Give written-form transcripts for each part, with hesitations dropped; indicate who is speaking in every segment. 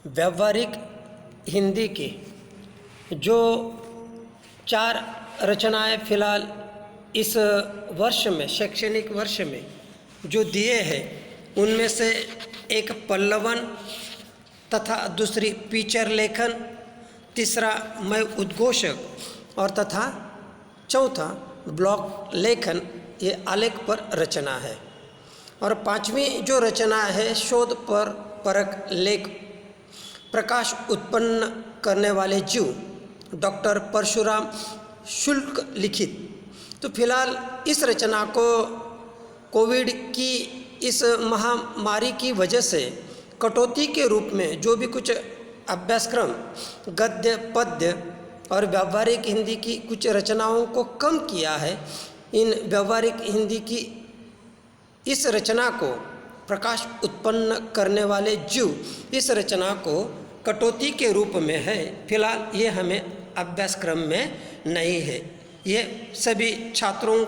Speaker 1: व्यावहारिक हिंदी की जो 4 रचनाएं फ़िलहाल इस वर्ष में, शैक्षणिक वर्ष में जो दिए हैं, उनमें से एक पल्लवन तथा दूसरी फीचर लेखन, तीसरा मैं उद्घोषक और तथा चौथा ब्लॉक लेखन, ये आलेख पर रचना है। और 5वीं जो रचना है शोध पर परक लेख, प्रकाश उत्पन्न करने वाले जीव, डॉक्टर परशुराम शुक्ल लिखित। तो फिलहाल इस रचना को कोविड की इस महामारी की वजह से कटौती के रूप में जो भी कुछ अभ्यासक्रम गद्य, पद्य और व्यावहारिक हिंदी की कुछ रचनाओं को कम किया है। इन व्यावहारिक हिंदी की इस रचना को प्रकाश उत्पन्न करने वाले जीव, इस रचना को कटौती के रूप में है। फिलहाल ये हमें अभ्यासक्रम में नहीं है। ये सभी छात्रों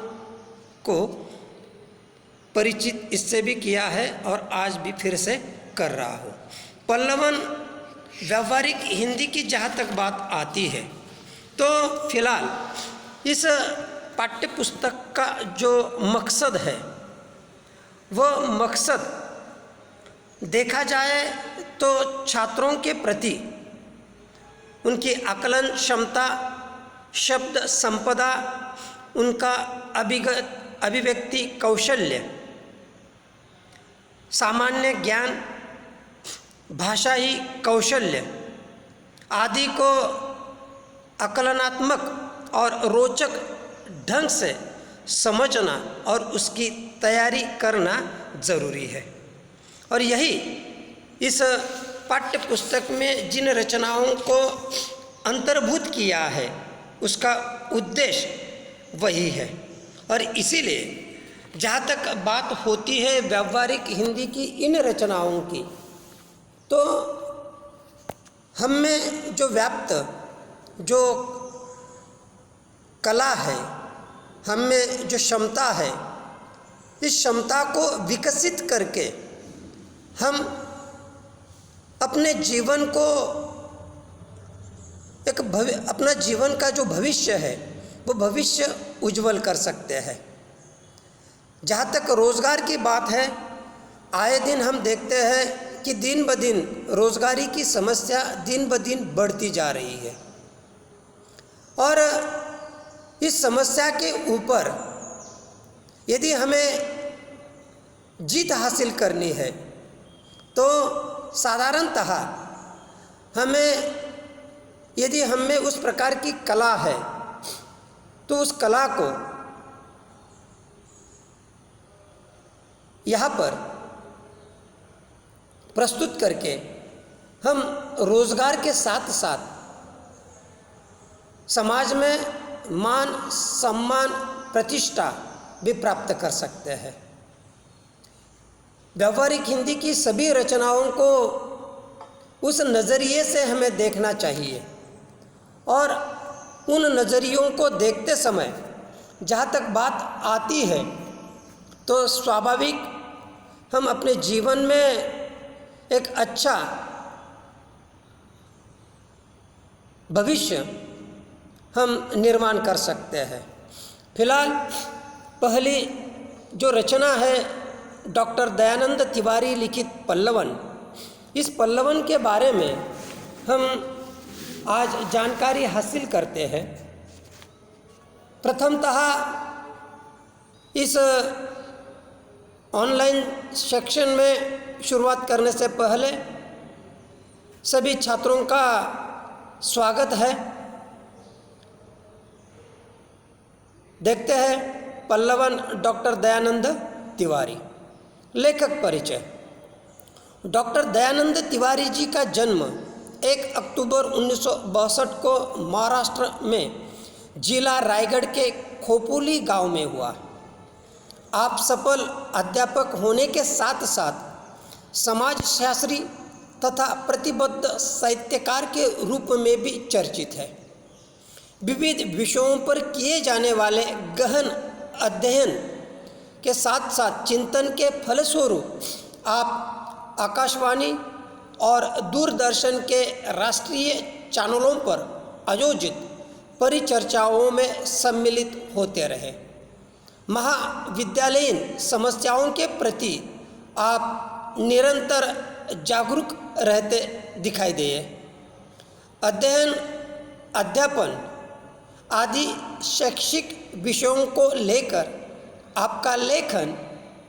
Speaker 1: को परिचित इससे भी किया है और आज भी फिर से कर रहा हूँ। पल्लवन व्यावहारिक हिंदी की जहाँ तक बात आती है तो फिलहाल इस पाठ्य पुस्तक का जो मकसद है वो मकसद देखा जाए तो छात्रों के प्रति उनकी आकलन क्षमता, शब्द संपदा, उनका अभिव्यक्ति कौशल्य, सामान्य ज्ञान, भाषाई कौशल्य आदि को आकलनात्मक और रोचक ढंग से समझना और उसकी तैयारी करना ज़रूरी है। और यही इस पाठ्य पुस्तक में जिन रचनाओं को अंतर्भूत किया है उसका उद्देश्य वही है। और इसीलिए जहाँ तक बात होती है व्यावहारिक हिंदी की इन रचनाओं की, तो हम में जो व्याप्त जो कला है, हम में जो क्षमता है, इस क्षमता को विकसित करके हम अपने जीवन को अपना जीवन का जो भविष्य है वो भविष्य उज्जवल कर सकते हैं। जहाँ तक रोज़गार की बात है, आए दिन हम देखते हैं कि दिन ब दिन रोज़गारी की समस्या दिन ब दिन बढ़ती जा रही है। और इस समस्या के ऊपर यदि हमें जीत हासिल करनी है तो साधारणतः हमें, यदि हम में उस प्रकार की कला है तो उस कला को यहाँ पर प्रस्तुत करके हम रोज़गार के साथ साथ समाज में मान, सम्मान, प्रतिष्ठा भी प्राप्त कर सकते हैं। व्यावहारिक हिंदी की सभी रचनाओं को उस नज़रिए से हमें देखना चाहिए और उन नज़रियों को देखते समय जहाँ तक बात आती है तो स्वाभाविक हम अपने जीवन में एक अच्छा भविष्य हम निर्माण कर सकते हैं। फिलहाल पहली जो रचना है डॉक्टर दयानंद तिवारी लिखित पल्लवन, इस पल्लवन के बारे में हम आज जानकारी हासिल करते हैं। प्रथमतः इस ऑनलाइन सेक्शन में शुरुआत करने से पहले सभी छात्रों का स्वागत है। देखते हैं पल्लवन डॉक्टर दयानंद तिवारी। लेखक परिचय। डॉक्टर दयानंद तिवारी जी का जन्म 1 अक्टूबर 1962 को महाराष्ट्र में जिला रायगढ़ के खोपोली गांव में हुआ। आप सफल अध्यापक होने के साथ साथ समाजशास्त्री तथा प्रतिबद्ध साहित्यकार के रूप में भी चर्चित है। विविध विषयों पर किए जाने वाले गहन अध्ययन के साथ साथ चिंतन के फलस्वरूप आप आकाशवाणी, और दूरदर्शन के राष्ट्रीय चैनलों पर आयोजित परिचर्चाओं में सम्मिलित होते रहे। महाविद्यालयीन समस्याओं के प्रति आप निरंतर जागरूक रहते दिखाई दिए। अध्ययन, अध्यापन आदि शैक्षिक विषयों को लेकर आपका लेखन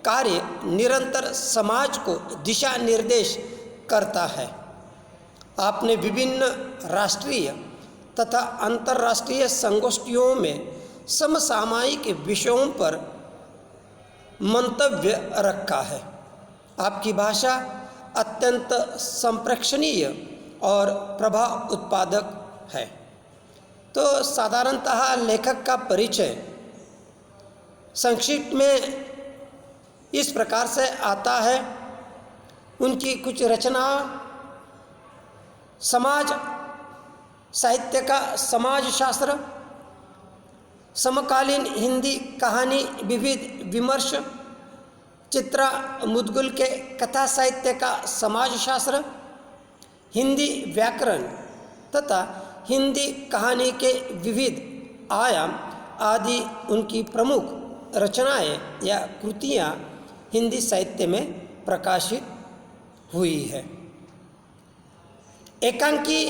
Speaker 1: कार्य निरंतर समाज को दिशा निर्देश करता है। आपने विभिन्न राष्ट्रीय तथा अंतर्राष्ट्रीय संगोष्ठियों में समसामयिक विषयों पर मंतव्य रखा है। आपकी भाषा अत्यंत संप्रेक्षणीय और प्रभाव उत्पादक है। तो साधारणतः लेखक का परिचय संक्षिप्त में इस प्रकार से आता है। उनकी कुछ रचना समाज साहित्य का समाज शास्त्र, समकालीन हिंदी कहानी विविध विमर्श, चित्रा मुदगल के कथा साहित्य का समाज शास्त्र, हिंदी व्याकरण तथा हिंदी कहानी के विविध आयाम आदि उनकी प्रमुख रचनाएं या कृतियां हिंदी साहित्य में प्रकाशित हुई है। एकांकी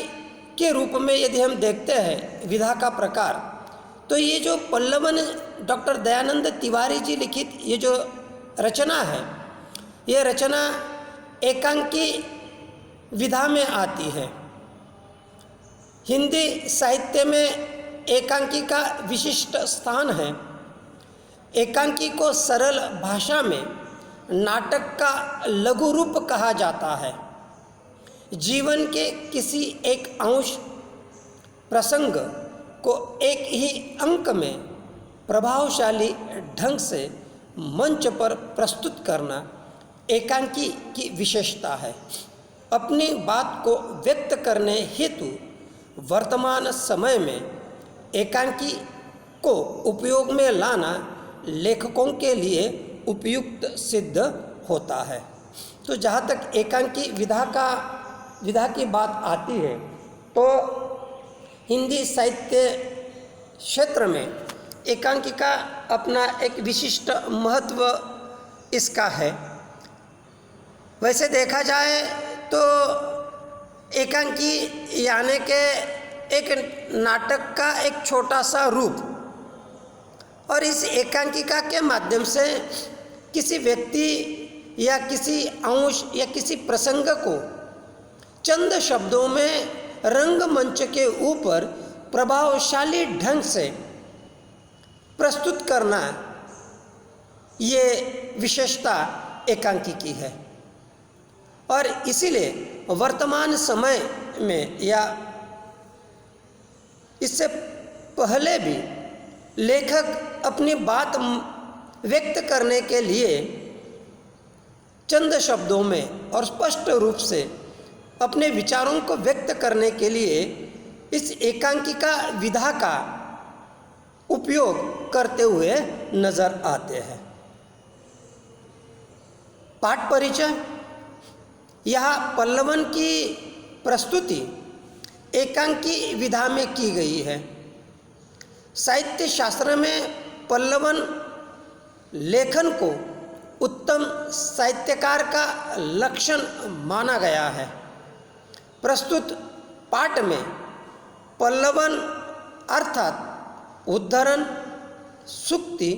Speaker 1: के रूप में यदि हम देखते हैं विधा का प्रकार, तो ये जो पल्लवन डॉक्टर दयानंद तिवारी जी लिखित ये जो रचना है, ये रचना एकांकी विधा में आती है। हिंदी साहित्य में एकांकी का विशिष्ट स्थान है। एकांकी को सरल भाषा में नाटक का लघु रूप कहा जाता है। जीवन के किसी एक अंश प्रसंग को एक ही अंक में प्रभावशाली ढंग से मंच पर प्रस्तुत करना एकांकी की विशेषता है। अपनी बात को व्यक्त करने हेतु वर्तमान समय में एकांकी को उपयोग में लाना लेखकों के लिए उपयुक्त सिद्ध होता है। तो जहाँ तक एकांकी विधा की बात आती है, तो हिंदी साहित्य क्षेत्र में एकांकी का अपना एक विशिष्ट महत्व इसका है। वैसे देखा जाए तो एकांकी यानी के एक नाटक का एक छोटा सा रूप, और इस एकांकिका के माध्यम से किसी व्यक्ति या किसी अंश या किसी प्रसंग को चंद शब्दों में रंगमंच के ऊपर प्रभावशाली ढंग से प्रस्तुत करना, ये विशेषता एकांकी की है। और इसीलिए वर्तमान समय में या इससे पहले भी लेखक अपनी बात व्यक्त करने के लिए चंद शब्दों में और स्पष्ट रूप से अपने विचारों को व्यक्त करने के लिए इस एकांकिका विधा का उपयोग करते हुए नजर आते हैं। पाठ परिचय। यहाँ पल्लवन की प्रस्तुति एकांकी विधा में की गई है। साहित्य शास्त्र में पल्लवन लेखन को उत्तम साहित्यकार का लक्षण माना गया है। प्रस्तुत पाठ में पल्लवन अर्थात उद्धरण, सूक्ति,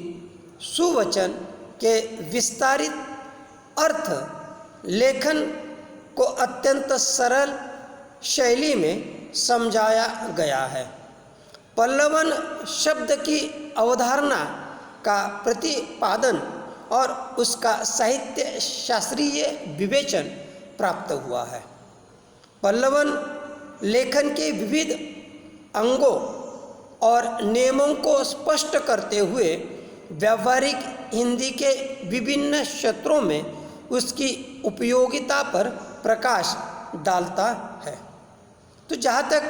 Speaker 1: सुवचन के विस्तारित अर्थ लेखन को अत्यंत सरल शैली में समझाया गया है। पल्लवन शब्द की अवधारणा का प्रतिपादन और उसका साहित्य शास्त्रीय विवेचन प्राप्त हुआ है। पल्लवन लेखन के विविध अंगों और नियमों को स्पष्ट करते हुए व्यावहारिक हिंदी के विभिन्न क्षेत्रों में उसकी उपयोगिता पर प्रकाश डालता है। तो जहाँ तक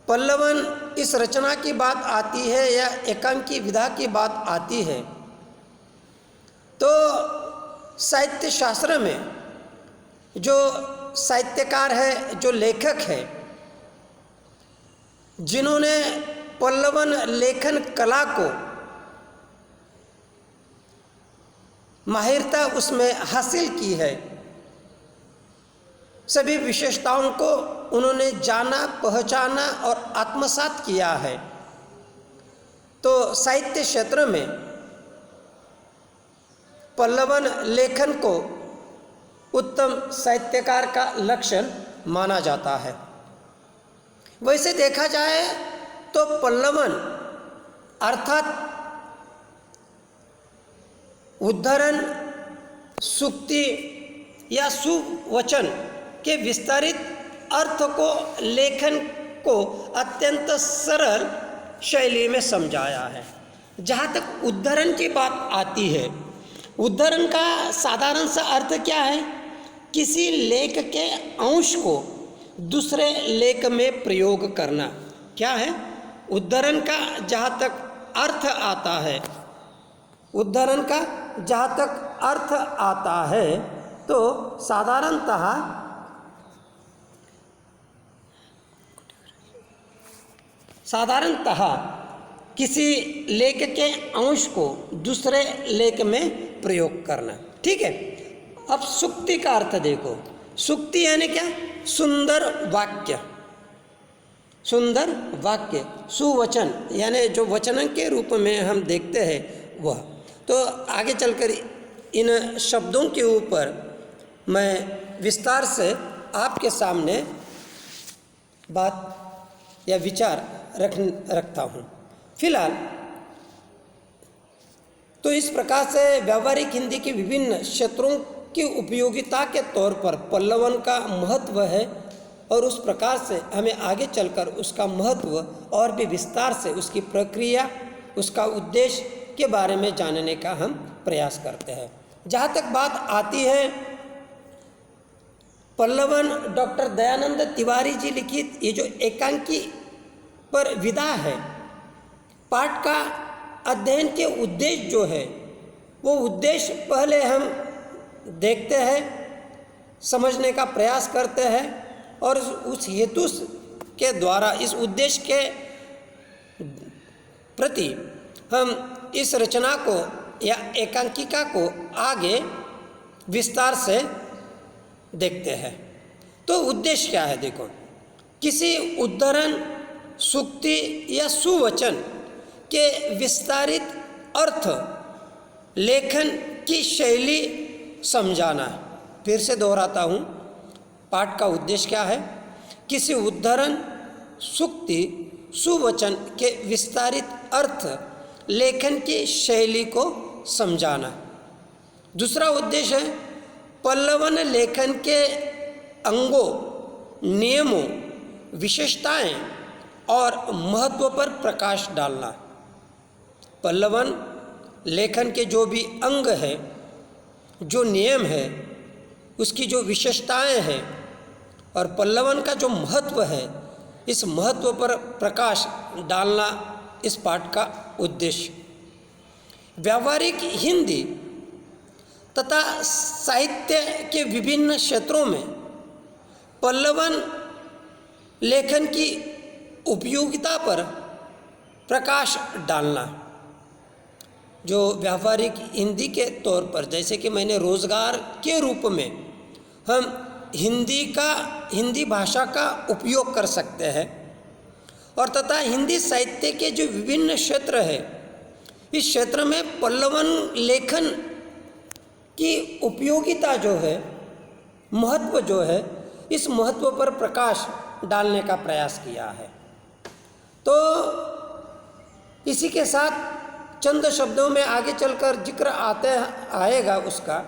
Speaker 1: पल्लवन इस रचना की बात आती है या एकांकी विधा की बात आती है, तो साहित्य शास्त्र में जो साहित्यकार है, जो लेखक है, जिन्होंने पल्लवन लेखन कला को माहिरता उसमें हासिल की है, सभी विशेषताओं को उन्होंने जाना, पहचाना और आत्मसात किया है, तो साहित्य क्षेत्र में पल्लवन लेखन को उत्तम साहित्यकार का लक्षण माना जाता है। वैसे देखा जाए तो पल्लवन अर्थात उद्धरण, सूक्ति या सुवचन के विस्तारित अर्थ को लेखन को अत्यंत सरल शैली में समझाया है। जहाँ तक उद्धरण की बात आती है, उद्धरण का साधारण सा अर्थ क्या है? किसी लेख के अंश को दूसरे लेख में प्रयोग करना। क्या है उद्धरण का? जहाँ तक अर्थ आता है, उद्धरण का जहाँ तक अर्थ आता है तो साधारणतः किसी लेख के अंश को दूसरे लेख में प्रयोग करना। ठीक है। अब सूक्ति का अर्थ देखो। सूक्ति यानी क्या? सुंदर वाक्य, सुंदर वाक्य। सुवचन यानी जो वचन के रूप में हम देखते हैं वह। तो आगे चलकर इन शब्दों के ऊपर मैं विस्तार से आपके सामने बात या विचार रखता हूँ। फिलहाल तो इस प्रकार से व्यावहारिक हिंदी के विभिन्न क्षेत्रों की उपयोगिता के तौर पर पल्लवन का महत्व है, और उस प्रकार से हमें आगे चलकर उसका महत्व और भी विस्तार से, उसकी प्रक्रिया, उसका उद्देश्य के बारे में जानने का हम प्रयास करते हैं। जहाँ तक बात आती है पल्लवन डॉक्टर दयानंद तिवारी जी लिखित ये जो एकांकी पर विदा है, पाठ का अध्ययन के उद्देश्य जो है वो उद्देश्य पहले हम देखते हैं, समझने का प्रयास करते हैं, और उस हेतु के द्वारा इस उद्देश्य के प्रति हम इस रचना को या एकांकिका को आगे विस्तार से देखते हैं। तो उद्देश्य क्या है? देखो, किसी उद्धरण, सूक्ति या सुवचन के विस्तारित अर्थ लेखन की शैली समझाना। फिर से दोहराता हूँ, पाठ का उद्देश्य क्या है? किसी उद्धरण, सूक्ति, सुवचन के विस्तारित अर्थ लेखन की शैली को समझाना। दूसरा उद्देश्य है पल्लवन लेखन के अंगों, नियमों, विशेषताएं और महत्व पर प्रकाश डालना। पल्लवन लेखन के जो भी अंग है, जो नियम है, उसकी जो विशेषताएं हैं और पल्लवन का जो महत्व है, इस महत्व पर प्रकाश डालना इस पाठ का उद्देश्य। व्यावहारिक हिंदी तथा साहित्य के विभिन्न क्षेत्रों में पल्लवन लेखन की उपयोगिता पर प्रकाश डालना। जो व्यावहारिक हिंदी के तौर पर, जैसे कि मैंने रोजगार के रूप में हम हिंदी भाषा का उपयोग कर सकते हैं, और तथा हिंदी साहित्य के जो विभिन्न क्षेत्र है, इस क्षेत्र में पल्लवन लेखन की उपयोगिता जो है, महत्व जो है, इस महत्व पर प्रकाश डालने का प्रयास किया है। तो इसी के साथ चंद शब्दों में आगे चलकर जिक्र आएगा उसका।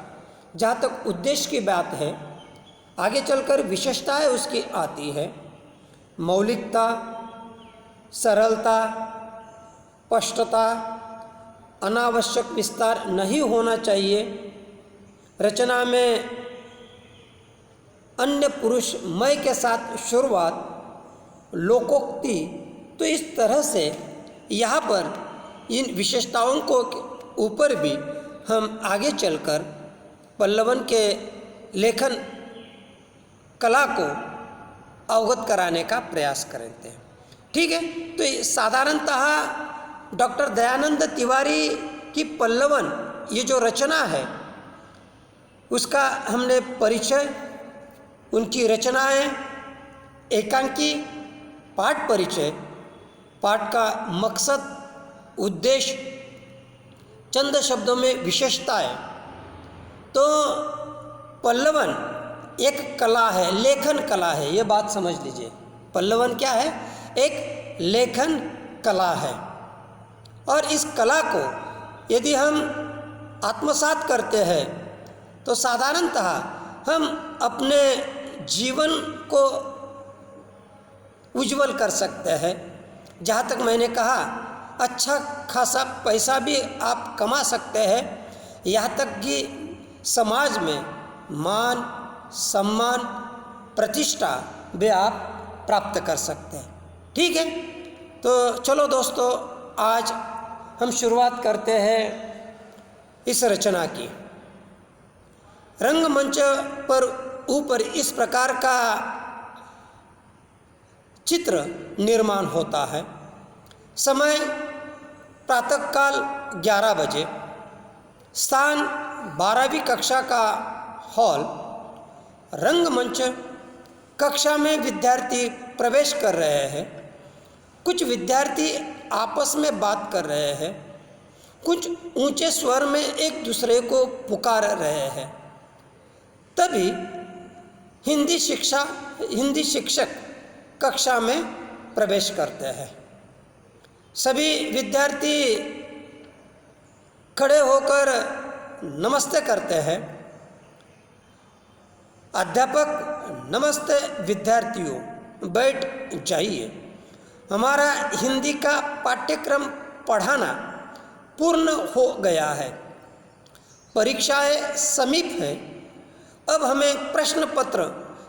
Speaker 1: जहाँ तक उद्देश्य की बात है, आगे चलकर विशेषताएं उसकी आती है। मौलिकता, सरलता, स्पष्टता, अनावश्यक विस्तार नहीं होना चाहिए, रचना में अन्य पुरुष मय के साथ शुरुआत, लोकोक्ति। तो इस तरह से यहाँ पर इन विशेषताओं को ऊपर भी हम आगे चलकर पल्लवन के लेखन कला को अवगत कराने का प्रयास करते हैं। ठीक है, तो साधारणतः डॉक्टर दयानंद तिवारी की पल्लवन ये जो रचना है उसका हमने परिचय, उनकी रचनाएं, एकांकी, पाठ परिचय, पाठ का मकसद, उद्देश्य, चंद शब्दों में विशेषताएं। तो पल्लवन एक कला है, लेखन कला है, ये बात समझ लीजिए। पल्लवन क्या है? एक लेखन कला है। और इस कला को यदि हम आत्मसात करते हैं तो साधारणतः हम अपने जीवन को उज्जवल कर सकते हैं। जहाँ तक मैंने कहा, अच्छा खासा पैसा भी आप कमा सकते हैं, यहाँ तक कि समाज में मान, सम्मान, प्रतिष्ठा भी आप प्राप्त कर सकते हैं। ठीक है, तो चलो दोस्तों, आज हम शुरुआत करते हैं इस रचना की। रंगमंच पर ऊपर इस प्रकार का चित्र निर्माण होता है। समय प्रातःकाल 11 बजे, स्थान 12वीं कक्षा का हॉल, रंगमंच। कक्षा में विद्यार्थी प्रवेश कर रहे हैं। कुछ विद्यार्थी आपस में बात कर रहे हैं, कुछ ऊंचे स्वर में एक दूसरे को पुकार रहे हैं। तभी हिंदी शिक्षक कक्षा में प्रवेश करते हैं। सभी विद्यार्थी खड़े होकर नमस्ते करते हैं। अध्यापक, नमस्ते विद्यार्थियों, बैठ जाइए। हमारा हिंदी का पाठ्यक्रम पढ़ाना पूर्ण हो गया है, परीक्षाएं समीप हैं। अब हमें प्रश्न पत्र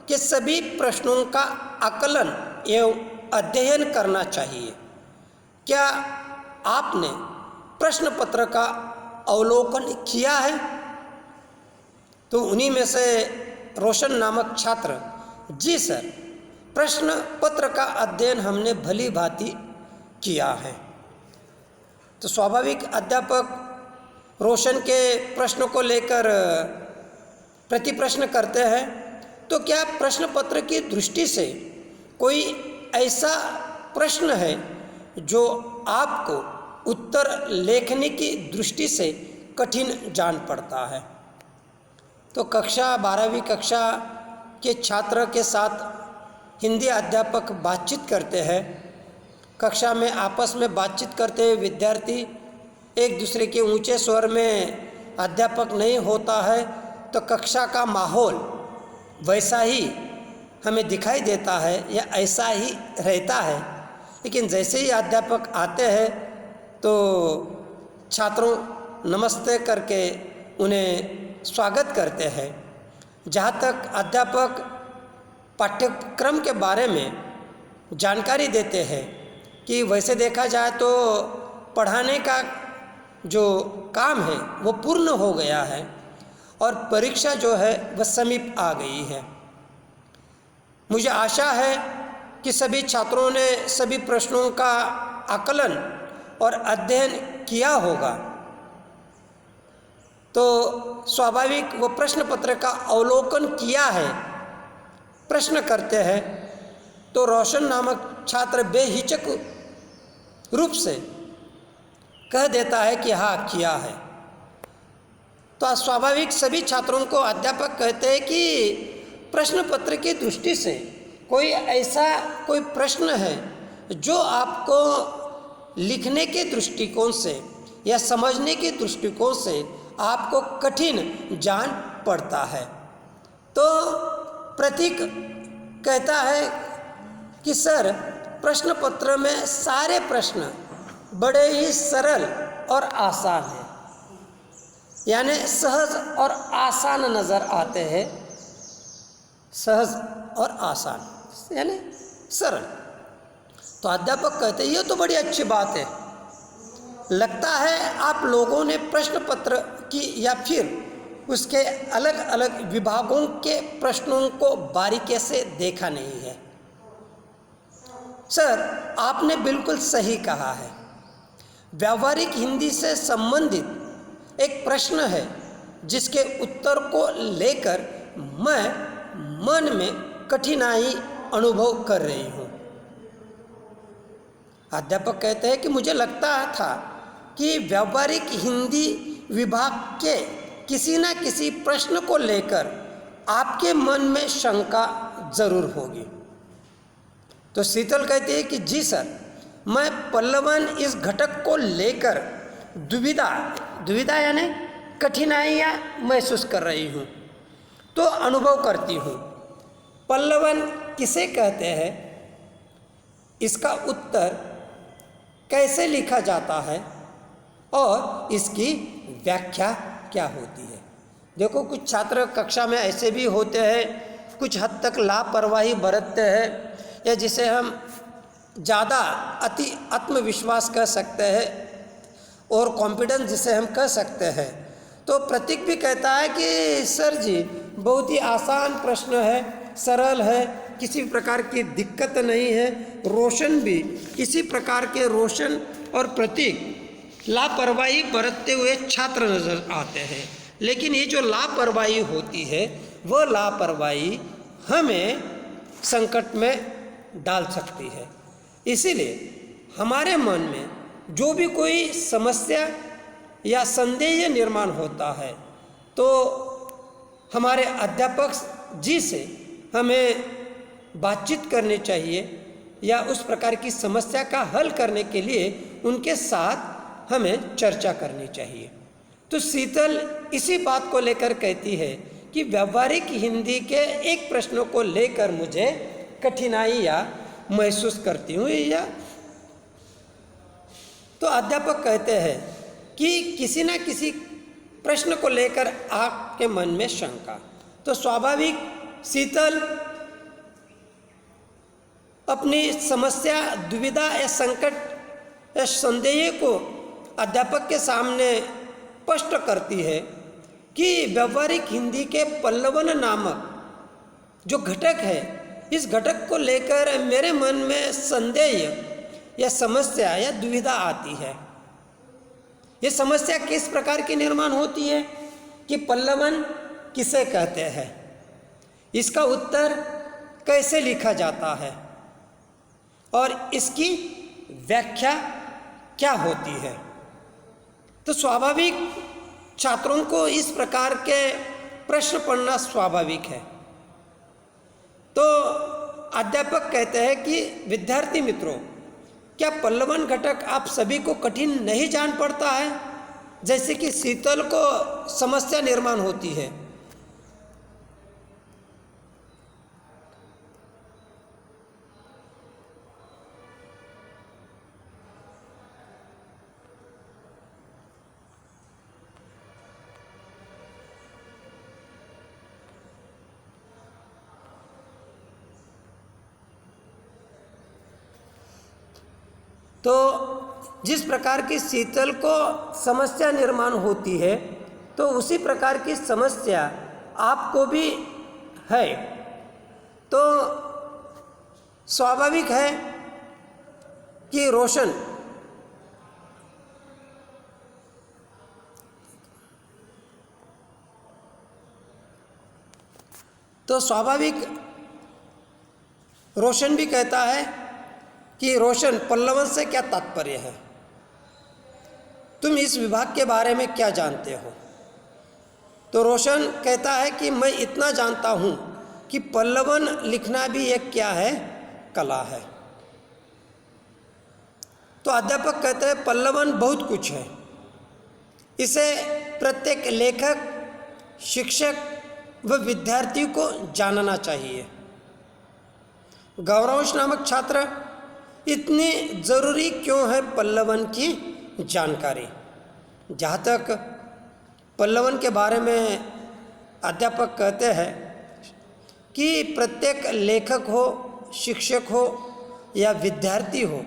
Speaker 1: के सभी प्रश्नों का आकलन एवं अध्ययन करना चाहिए। क्या आपने प्रश्न पत्र का अवलोकन किया है? तो उन्हीं में से रोशन नामक छात्र, जी सर, प्रश्न पत्र का अध्ययन हमने भली भांति किया है। तो स्वाभाविक अध्यापक रोशन के प्रश्न को लेकर प्रति प्रश्न करते हैं। तो क्या प्रश्न पत्र की दृष्टि से कोई ऐसा प्रश्न है जो आपको उत्तर लेखनी की दृष्टि से कठिन जान पड़ता है? तो 12वीं कक्षा के छात्र के साथ हिंदी अध्यापक बातचीत करते हैं। कक्षा में आपस में बातचीत करते हुए विद्यार्थी एक दूसरे के ऊंचे स्वर में अध्यापक नहीं होता है तो कक्षा का माहौल वैसा ही हमें दिखाई देता है या ऐसा ही रहता है। लेकिन जैसे ही अध्यापक आते हैं तो छात्रों नमस्ते करके उन्हें स्वागत करते हैं। जहाँ तक अध्यापक पाठ्यक्रम के बारे में जानकारी देते हैं कि वैसे देखा जाए तो पढ़ाने का जो काम है वो पूर्ण हो गया है और परीक्षा जो है वह समीप आ गई है। मुझे आशा है कि सभी छात्रों ने सभी प्रश्नों का आकलन और अध्ययन किया होगा। तो स्वाभाविक वो प्रश्न पत्र का अवलोकन किया है। प्रश्न करते हैं तो रोशन नामक छात्र बेहिचक रूप से कह देता है कि हाँ किया है। तो स्वाभाविक सभी छात्रों को अध्यापक कहते हैं कि प्रश्न पत्र की दृष्टि से कोई ऐसा कोई प्रश्न है जो आपको लिखने के दृष्टिकोण से या समझने के दृष्टिकोण से आपको कठिन जान पड़ता है। तो प्रतीक कहता है कि सर प्रश्न पत्र में सारे प्रश्न बड़े ही सरल और आसान हैं, यानी सहज और आसान नज़र आते हैं। सहज और आसान यानी सरल। तो अध्यापक कहते हैं ये तो बड़ी अच्छी बात है, लगता है आप लोगों ने प्रश्न पत्र की या फिर उसके अलग अलग विभागों के प्रश्नों को बारीकी से देखा नहीं है। सर, आपने बिल्कुल सही कहा है। व्यावहारिक हिंदी से संबंधित एक प्रश्न है जिसके उत्तर को लेकर मैं मन में कठिनाई अनुभव कर रही हूँ। अध्यापक कहते हैं कि मुझे लगता था कि व्यावहारिक हिंदी विभाग के किसी न किसी प्रश्न को लेकर आपके मन में शंका जरूर होगी। तो शीतल कहती है कि जी सर, मैं पल्लवन इस घटक को लेकर दुविधा यानी कठिनाइयाँ महसूस कर रही हूँ, तो अनुभव करती हूँ। पल्लवन किसे कहते हैं, इसका उत्तर कैसे लिखा जाता है और इसकी व्याख्या क्या होती है। देखो, कुछ छात्र कक्षा में ऐसे भी होते हैं, कुछ हद तक लापरवाही बरतते हैं, या जिसे हम ज़्यादा अति आत्मविश्वास कह सकते हैं और कॉन्फिडेंस जिसे हम कह सकते हैं। तो प्रतीक भी कहता है कि सर जी, बहुत ही आसान प्रश्न है, सरल है, किसी प्रकार की दिक्कत नहीं है। रोशन भी किसी प्रकार के रोशन और प्रतीक लापरवाही बरतते हुए छात्र नजर आते हैं, लेकिन ये जो लापरवाही होती है वह लापरवाही हमें संकट में डाल सकती है। इसीलिए हमारे मन में जो भी कोई समस्या या संदेह निर्माण होता है तो हमारे अध्यापक जी से हमें बातचीत करनी चाहिए या उस प्रकार की समस्या का हल करने के लिए उनके साथ हमें चर्चा करनी चाहिए। तो शीतल इसी बात को लेकर कहती है कि व्यावहारिक हिंदी के एक प्रश्न को लेकर मुझे कठिनाइयाँ महसूस करती हूँ। या तो अध्यापक कहते हैं कि किसी न किसी प्रश्न को लेकर आपके मन में शंका, तो स्वाभाविक शीतल अपनी समस्या, दुविधा या संकट या संदेह को अध्यापक के सामने स्पष्ट करती है कि व्यावहारिक हिंदी के पल्लवन नामक जो घटक है, इस घटक को लेकर मेरे मन में संदेह या समस्या या दुविधा आती है। ये समस्या किस प्रकार की निर्माण होती है कि पल्लवन किसे कहते हैं, इसका उत्तर कैसे लिखा जाता है और इसकी व्याख्या क्या होती है। तो स्वाभाविक छात्रों को इस प्रकार के प्रश्न पढ़ना स्वाभाविक है। तो अध्यापक कहते हैं कि विद्यार्थी मित्रों, क्या पल्लवन घटक आप सभी को कठिन नहीं जान पड़ता है, जैसे कि शीतल को समस्या निर्माण होती है। तो जिस प्रकार की शीतल को समस्या निर्माण होती है, तो उसी प्रकार की समस्या आपको भी है। तो स्वाभाविक है कि रोशन भी कहता है कि रोशन, पल्लवन से क्या तात्पर्य है, तुम इस विभाग के बारे में क्या जानते हो। तो रोशन कहता है कि मैं इतना जानता हूँ कि पल्लवन लिखना भी एक क्या है, कला है। तो अध्यापक कहते हैं पल्लवन बहुत कुछ है, इसे प्रत्येक लेखक, शिक्षक व विद्यार्थी को जानना चाहिए। गौरवंश नामक छात्र, इतनी ज़रूरी क्यों है पल्लवन की जानकारी। जहाँ तक पल्लवन के बारे में अध्यापक कहते हैं कि प्रत्येक लेखक हो, शिक्षक हो या विद्यार्थी हो,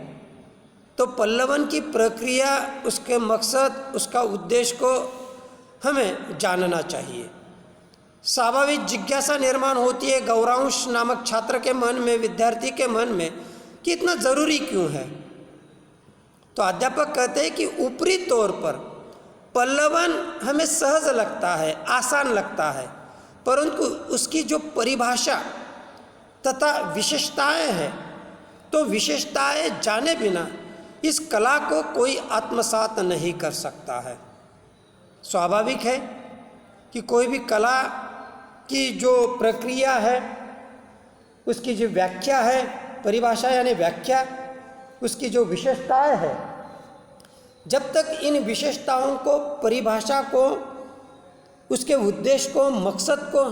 Speaker 1: तो पल्लवन की प्रक्रिया, उसके मकसद, उसका उद्देश्य को हमें जानना चाहिए। स्वाभाविक जिज्ञासा निर्माण होती है गौरांश नामक छात्र के मन में, विद्यार्थी के मन में, कि इतना ज़रूरी क्यों है। तो अध्यापक कहते हैं कि ऊपरी तौर पर पल्लवन हमें सहज लगता है, आसान लगता है, परंतु उसकी जो परिभाषा तथा विशेषताएं हैं, तो विशेषताएं जाने बिना इस कला को कोई आत्मसात नहीं कर सकता है। स्वाभाविक है कि कोई भी कला की जो प्रक्रिया है, उसकी जो व्याख्या है, परिभाषा यानी व्याख्या, उसकी जो विशेषताएं है, जब तक इन विशेषताओं को, परिभाषा को, उसके उद्देश्य को, मकसद को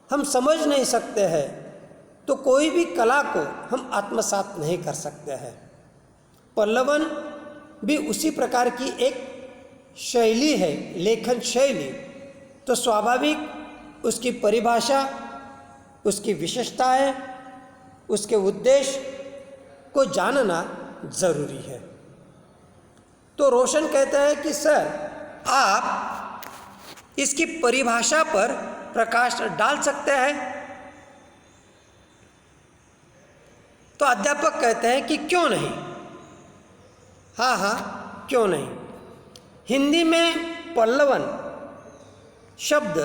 Speaker 1: हम समझ नहीं सकते हैं, तो कोई भी कला को हम आत्मसात नहीं कर सकते हैं। पल्लवन भी उसी प्रकार की एक शैली है, लेखन शैली। तो स्वाभाविक उसकी परिभाषा, उसकी विशेषताएं, उसके उद्देश्य को जानना जरूरी है। तो रोशन कहता है कि सर, आप इसकी परिभाषा पर प्रकाश डाल सकते हैं। तो अध्यापक कहते हैं कि क्यों नहीं। हाँ, क्यों नहीं। हिंदी में पल्लवन शब्द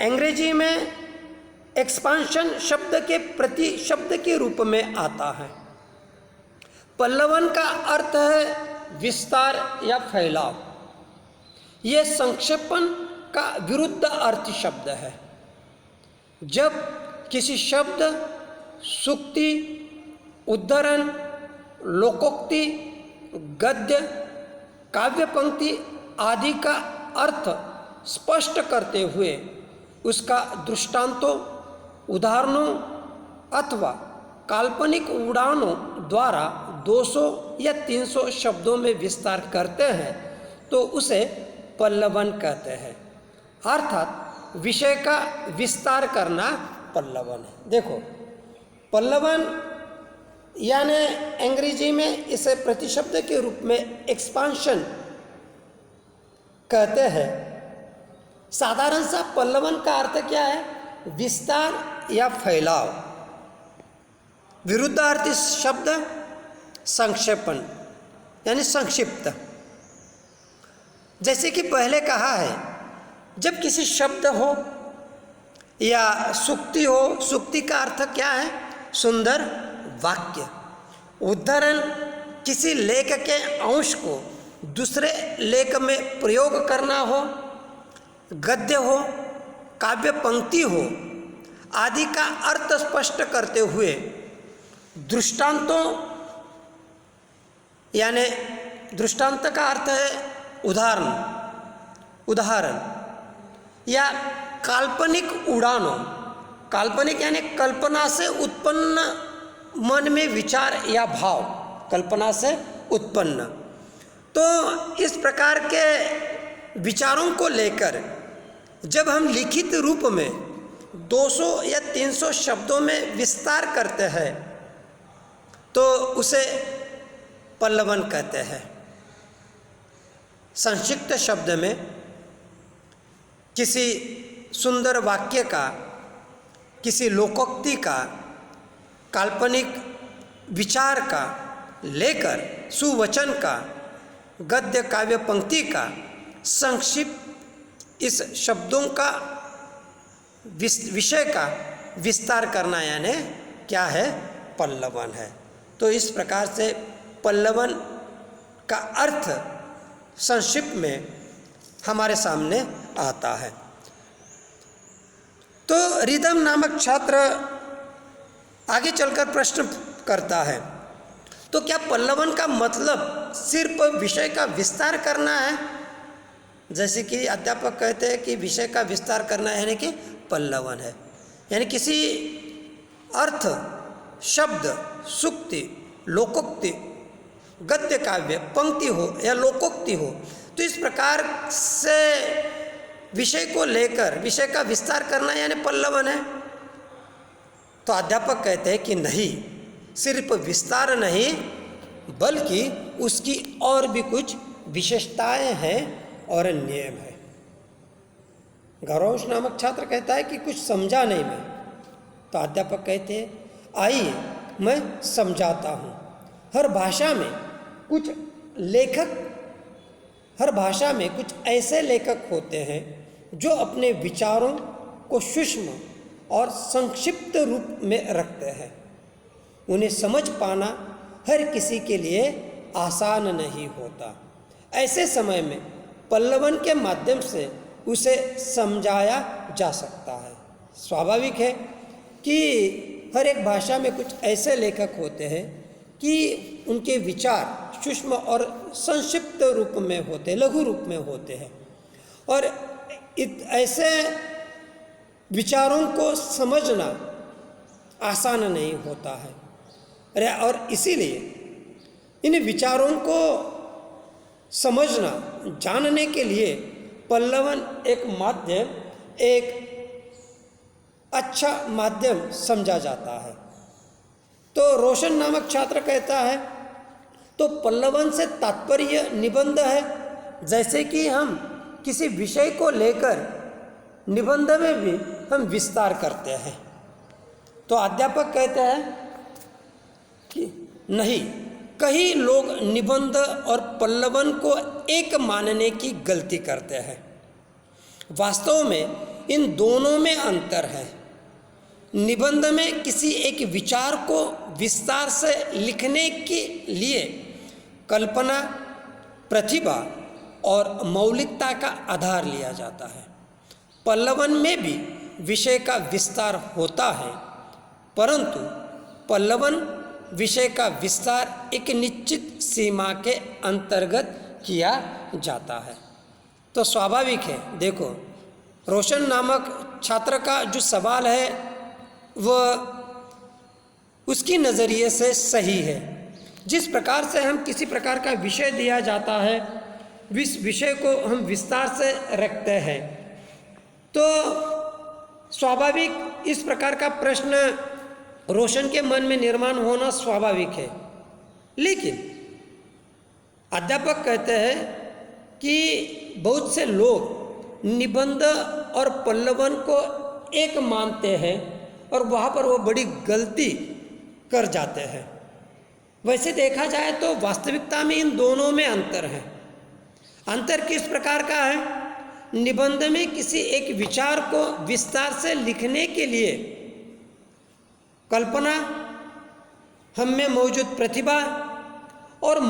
Speaker 1: अंग्रेजी में एक्सपांशन शब्द के प्रति शब्द के रूप में आता है। पल्लवन का अर्थ है विस्तार या फैलाव। यह संक्षेपण का विरुद्ध अर्थ शब्द है। जब किसी शब्द, सूक्ति, उद्धरण, लोकोक्ति, गद्य, काव्य पंक्ति आदि का अर्थ स्पष्ट करते हुए उसका दृष्टांतों, उदाहरणों अथवा काल्पनिक उड़ानों द्वारा 200 या 300 शब्दों में विस्तार करते हैं, तो उसे पल्लवन कहते हैं। अर्थात विषय का विस्तार करना पल्लवन है। देखो, पल्लवन यानी अंग्रेजी में इसे प्रतिशब्द के रूप में एक्सपांशन कहते हैं। साधारण सा पल्लवन का अर्थ क्या है? विस्तार या फैलाव। विरुद्धार्थी शब्द संक्षेपण यानी संक्षिप्त। जैसे कि पहले कहा है, जब किसी शब्द हो या सूक्ति हो, सूक्ति का अर्थ क्या है? सुंदर वाक्य। उद्धरण किसी लेख के अंश को दूसरे लेख में प्रयोग करना हो, गद्य हो, काव्य पंक्ति हो आदि का अर्थ स्पष्ट करते हुए दृष्टांतों यानी दृष्टांत का अर्थ है उदाहरण या काल्पनिक उड़ानों। काल्पनिक यानी कल्पना से उत्पन्न मन में विचार या भाव, कल्पना से उत्पन्न। तो इस प्रकार के विचारों को लेकर जब हम लिखित रूप में 200 या 300 शब्दों में विस्तार करते हैं तो उसे पल्लवन कहते हैं। संक्षिप्त शब्द में किसी सुंदर वाक्य का, किसी लोकोक्ति का, काल्पनिक विचार का लेकर सुवचन का, गद्य काव्य पंक्ति का संक्षिप्त इस शब्दों का विषय का विस्तार करना यानी क्या है? पल्लवन है। तो इस प्रकार से पल्लवन का अर्थ संक्षिप्त में हमारे सामने आता है। तो रिदम नामक छात्र आगे चलकर प्रश्न करता है, तो क्या पल्लवन का मतलब सिर्फ विषय का विस्तार करना है? जैसे कि अध्यापक कहते हैं कि विषय का विस्तार करना है यानी कि पल्लवन है, यानी किसी अर्थ, शब्द, सूक्ति, लोकोक्ति, गद्य काव्य पंक्ति हो या लोकोक्ति हो, तो इस प्रकार से विषय को लेकर विषय का विस्तार करना यानी पल्लवन है। तो अध्यापक कहते हैं कि नहीं, सिर्फ विस्तार नहीं बल्कि उसकी और भी कुछ विशेषताएं हैं और नियम है। गौरवंश नामक छात्र कहता है कि कुछ समझा नहीं मैं। तो अध्यापक कहते हैं आइए मैं समझाता हूँ। हर भाषा में कुछ ऐसे लेखक होते हैं जो अपने विचारों को सूक्ष्म और संक्षिप्त रूप में रखते हैं। उन्हें समझ पाना हर किसी के लिए आसान नहीं होता। ऐसे समय में पल्लवन के माध्यम से उसे समझाया जा सकता है। स्वाभाविक है कि हर एक भाषा में कुछ ऐसे लेखक होते हैं कि उनके विचार सूक्ष्म और संक्षिप्त रूप में होते हैं, लघु रूप में होते हैं, और ऐसे विचारों को समझना आसान नहीं होता है। और इसीलिए इन विचारों को समझना, जानने के लिए पल्लवन एक अच्छा माध्यम समझा जाता है। तो रोशन नामक छात्र कहता है तो पल्लवन से तात्पर्य निबंध है। जैसे कि हम किसी विषय को लेकर निबंध में भी हम विस्तार करते हैं। तो अध्यापक कहते हैं कि नहीं, कई लोग निबंध और पल्लवन को एक मानने की गलती करते हैं। वास्तव में इन दोनों में अंतर है। निबंध में किसी एक विचार को विस्तार से लिखने के लिए कल्पना, प्रतिभा और मौलिकता का आधार लिया जाता है। पल्लवन में भी विषय का विस्तार होता है, परंतु पल्लवन विषय का विस्तार एक निश्चित सीमा के अंतर्गत किया जाता है। तो स्वाभाविक है, देखो रोशन नामक छात्र का जो सवाल है वह उसकी नज़रिए से सही है। जिस प्रकार से हम किसी प्रकार का विषय दिया जाता है, इस विषय को हम विस्तार से रखते हैं, तो स्वाभाविक इस प्रकार का प्रश्न रोशन के मन में निर्माण होना स्वाभाविक है। लेकिन अध्यापक कहते हैं कि बहुत से लोग निबंध और पल्लवन को एक मानते हैं और वहाँ पर वो बड़ी गलती कर जाते हैं। वैसे देखा जाए तो वास्तविकता में इन दोनों में अंतर है। अंतर किस प्रकार का है? निबंध में किसी एक विचार को विस्तार से लिखने के लिए कल्पना, हम में मौजूद प्रतिभा और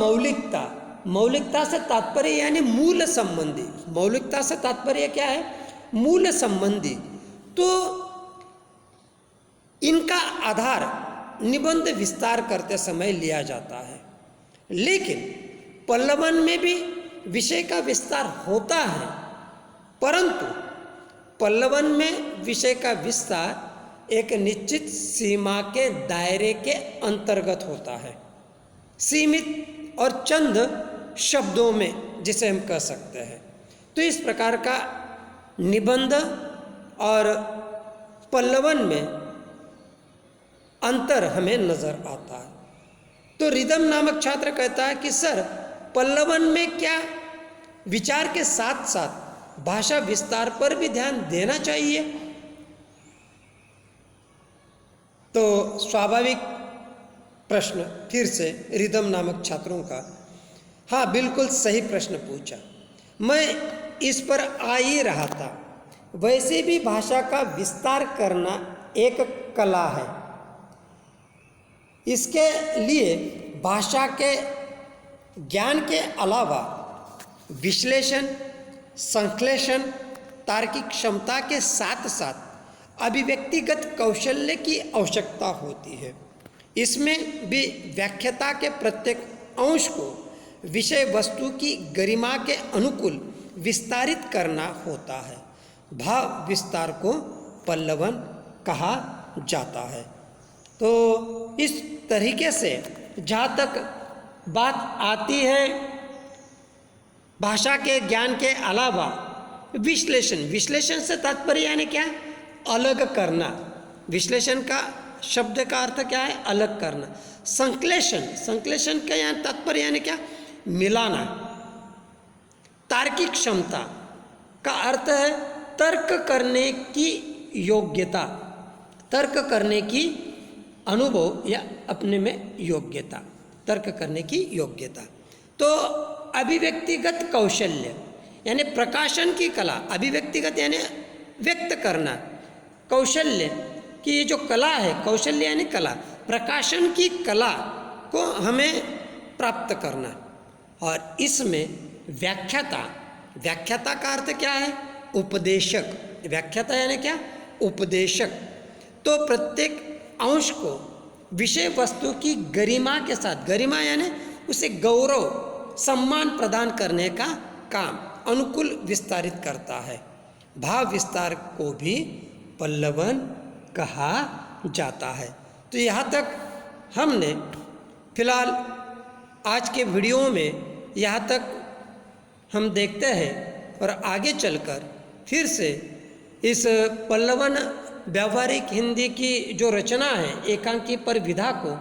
Speaker 1: मौलिकता से तात्पर्य यानी मूल संबंधी। मौलिकता से तात्पर्य क्या है? मूल संबंधी। तो इनका आधार निबंध विस्तार करते समय लिया जाता है। लेकिन पल्लवन में भी विषय का विस्तार होता है, परंतु पल्लवन में विषय का विस्तार एक निश्चित सीमा के दायरे के अंतर्गत होता है, सीमित और चंद शब्दों में, जिसे हम कह सकते हैं। तो इस प्रकार का निबंध और पल्लवन में अंतर हमें नजर आता है। तो रिदम नामक छात्र कहता है कि सर, पल्लवन में क्या विचार के साथ साथ भाषा विस्तार पर भी ध्यान देना चाहिए? तो स्वाभाविक प्रश्न फिर से रिदम नामक छात्रों का, हाँ बिल्कुल सही प्रश्न पूछा, मैं इस पर आ ही रहा था। वैसे भी भाषा का विस्तार करना एक कला है। इसके लिए भाषा के ज्ञान के अलावा विश्लेषण, संश्लेषण, तार्किक क्षमता के साथ साथ अभिव्यक्तिगत कौशल्य की आवश्यकता होती है। इसमें भी व्याख्याता के प्रत्येक अंश को विषय वस्तु की गरिमा के अनुकूल विस्तारित करना होता है। भाव विस्तार को पल्लवन कहा जाता है। तो इस तरीके से जहाँ तक बात आती है भाषा के ज्ञान के अलावा विश्लेषण से तात्पर्य यानी क्या? अलग करना। विश्लेषण का शब्द का अर्थ क्या है? अलग करना। संश्लेषण का यहाँ तात्पर्य यानी क्या? मिलाना। तार्किक क्षमता का अर्थ है तर्क करने की योग्यता, तर्क करने की अनुभव या अपने में योग्यता, तर्क करने की योग्यता। तो अभिव्यक्तिगत कौशल्य यानी प्रकाशन की कला, अभिव्यक्तिगत यानी व्यक्त करना, कौशल्य की ये जो कला है, कौशल्य यानी कला, प्रकाशन की कला को हमें प्राप्त करना। और इसमें व्याख्याता, व्याख्याता का अर्थ क्या है? उपदेशक। व्याख्याता यानी क्या? उपदेशक। तो प्रत्येक अंश को विषय वस्तु की गरिमा के साथ, गरिमा यानी उसे गौरव सम्मान प्रदान करने का काम, अनुकूल विस्तारित करता है। भाव विस्तार को भी पल्लवन कहा जाता है। तो यहाँ तक हमने फिलहाल आज के वीडियो में यहाँ तक हम देखते हैं और आगे चलकर फिर से इस पल्लवन व्यावहारिक हिंदी की जो रचना है एकांकी पर विधा को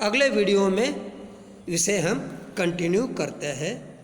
Speaker 1: अगले वीडियो में इसे हम कंटिन्यू करते हैं।